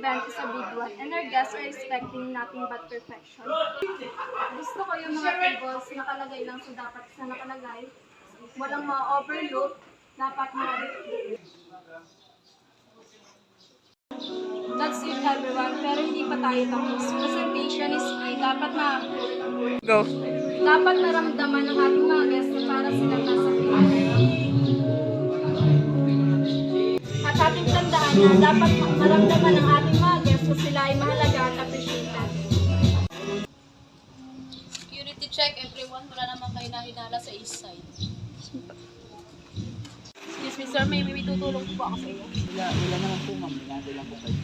event is a big one and our guests are expecting nothing but perfection. Gusto ko yung mga tables nakalagay lang sa dapat sa nakalagay. Walang ma-overlook, dapat That's it everyone, pero hindi pa tayo tapos. Presentation is key. Go. Dapat naramdaman ng ating mga guests na para silang nasa theater. At ating tandaan na dapat maramdaman ng ating mga guests na sila ay mahalaga at appreciated. Security check, everyone. Wala naman kayo nahinala sa east side. Excuse me, sir. May tutulong po ako sa iyo. Wala naman po, ma'am. Binado lang po kayo.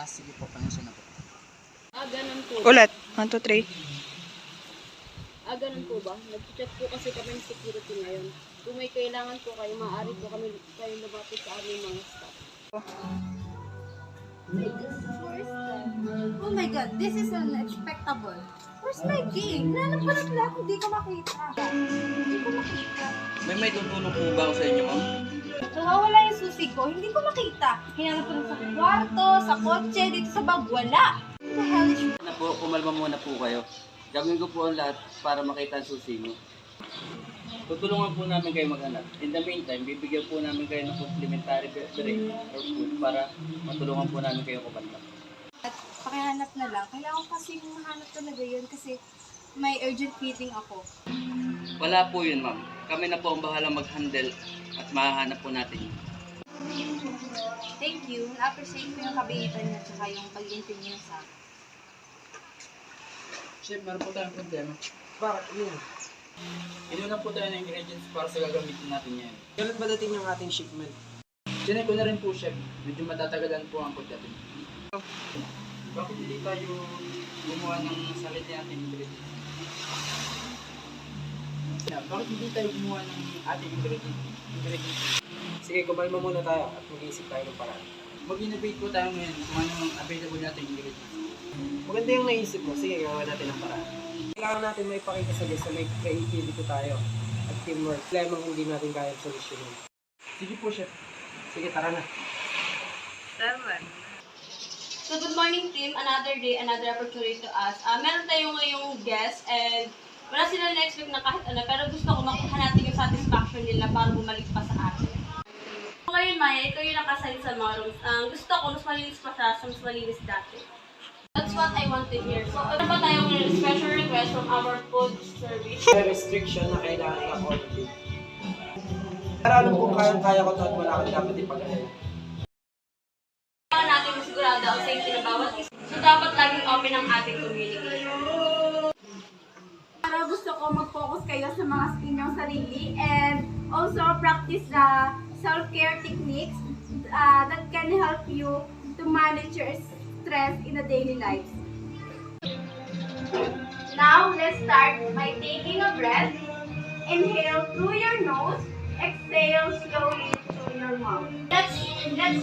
Sige po. Pansya na po. Ganun po. Ulit. 1, 2, 3. Ganun po ba? Nag-check po kasi kami ng security ngayon. Kung may kailangan po kayo, maaari po kayo lumapit sa aming mga staff. Oh my God, this is unexpectable. Where's my game? Nanap ko ng lahat, hindi ko makita. May tutulong po ba ako sa inyo, ma'am? Nawawala yung susi ko, hindi ko makita. Hinanap ko sa kwarto, sa kotse, dito sa bag, wala. What the hell is... Kumalma muna po kayo. Gagawin ko po ang lahat para makita ang susi mo. Tutulungan po namin kayo maghanap. In the meantime, bibigyan po namin kayo ng complimentary break or food para matulungan po namin kayo kumanta. At pakihanap na lang. Kailangan ko kasi mahanap talaga yun kasi may urgent meeting ako. Wala po yun, ma'am. Kami na po ang bahala mag-handle at mahahanap po natin yun. Thank you. Na-appreciate ko yung kabaitan niya at yung pag-intindi niya sa akin. Chef, meron po tayong problema. Bakit? Yun. Inunan po tayo ng ingredients para sa gagamitin natin yan. Kailan ba dating ng ating shipment? Sinay ko na rin po, chef. Medyo matatagalan po ang pagdating. Bakit hindi tayo gumawa ng salit ng ating ingredients? Bakit hindi tayo gumawa ng ating ingredients? Sige, kumalma muna tayo at mag-iisip tayo ng paraan. Mag-innovate po tayo ngayon kung ano ang available nating ingredients. Maganda yung naisip mo. Sige, gawa natin ang paraan. Kailangan natin may pakita sa guest na may creativity tayo at teamwork. Lemang hindi natin kaya solusyonin. Sige po, chef. Sige, tara na. So, good morning team. Another day, another opportunity to us. Meron tayong ngayong guest and wala sila na-expect na kahit ano, pero gusto ko makuha natin yung satisfaction nila para bumalik pa sa atin. So, ngayon, Maya, ito yung nakasign sa mga rooms. Gusto ko, mas malinis pa siya, mas malinis dati. That's what I want to hear. So, ano ba tayong special request from our food service? May restriction na kailangan i-accommodate. Pero alam kung kayang-kaya ko ito at wala kang dapat ipag-alala. Kailangan natin masigurado ang safety ng bawat isa. So, dapat laging open ang ating communication. Para gusto ko mag-focus kayo sa mga inyong sarili and also practice the self-care techniques that can help you to manage your stress in the daily life. Now, let's start by taking a breath. Inhale through your nose, exhale slowly through your mouth. Let's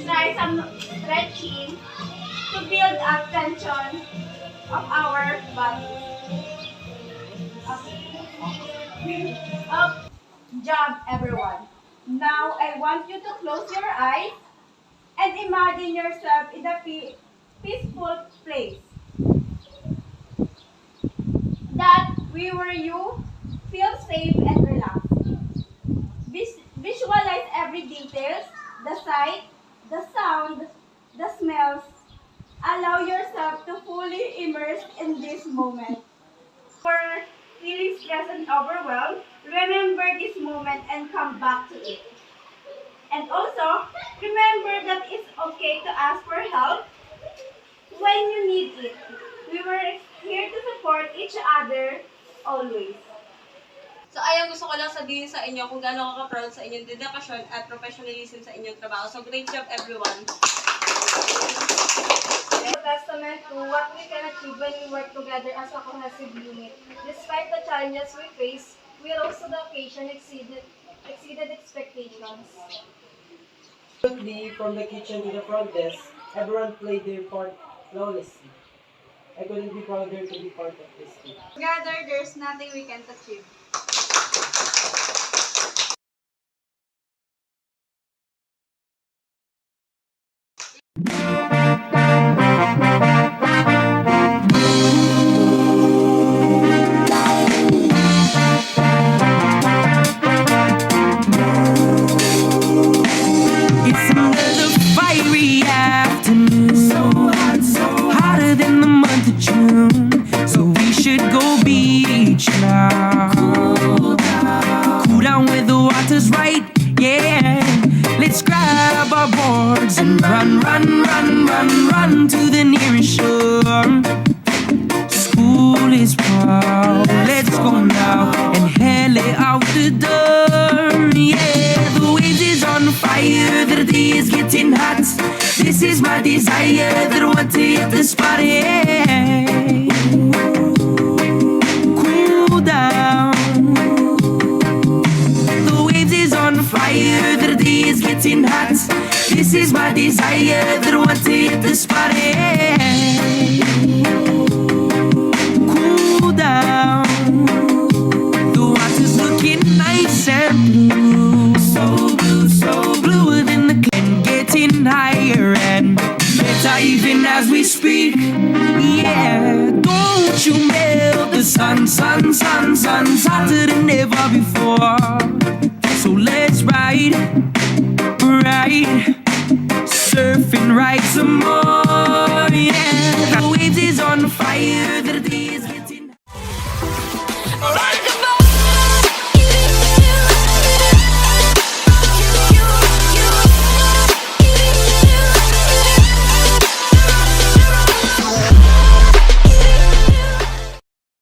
try some stretching to build up tension of our body. Up, job everyone. Now I want you to close your eyes and imagine yourself in a peaceful place. That where you feel safe and relaxed. Visualize every details, the sight, the sound, the smells. Allow yourself to fully immerse in this moment. For feeling stressed and overwhelmed, remember this moment and come back to it. And also, remember that it's okay to ask for help when you need it. We were here to support each other always. So, ayun, gusto ko lang sabihin sa inyo kung gaano ka ka-proud sa inyong dedikasyon at professionalism sa inyong trabaho. So, great job, everyone! A testament to what we can achieve when we work together as a cohesive unit. Despite the challenges we face, we rose to the occasion exceeded expectations. From the kitchen to the front desk, everyone played their part flawlessly. I couldn't be prouder to be part of this team. Together, there's nothing we can't achieve. is my desire that I want to hit the spot. Yeah. Cool down. The waves is on fire, the day is getting hot. This is my desire that I want to hit the spot. Yeah. Cool down. The water's looking nice and blue. So bluer than the can, getting higher and better even as we speak. Yeah, don't you melt the sun's hotter than ever before. So let's ride, surfing right some more. Yeah, the waves is on fire.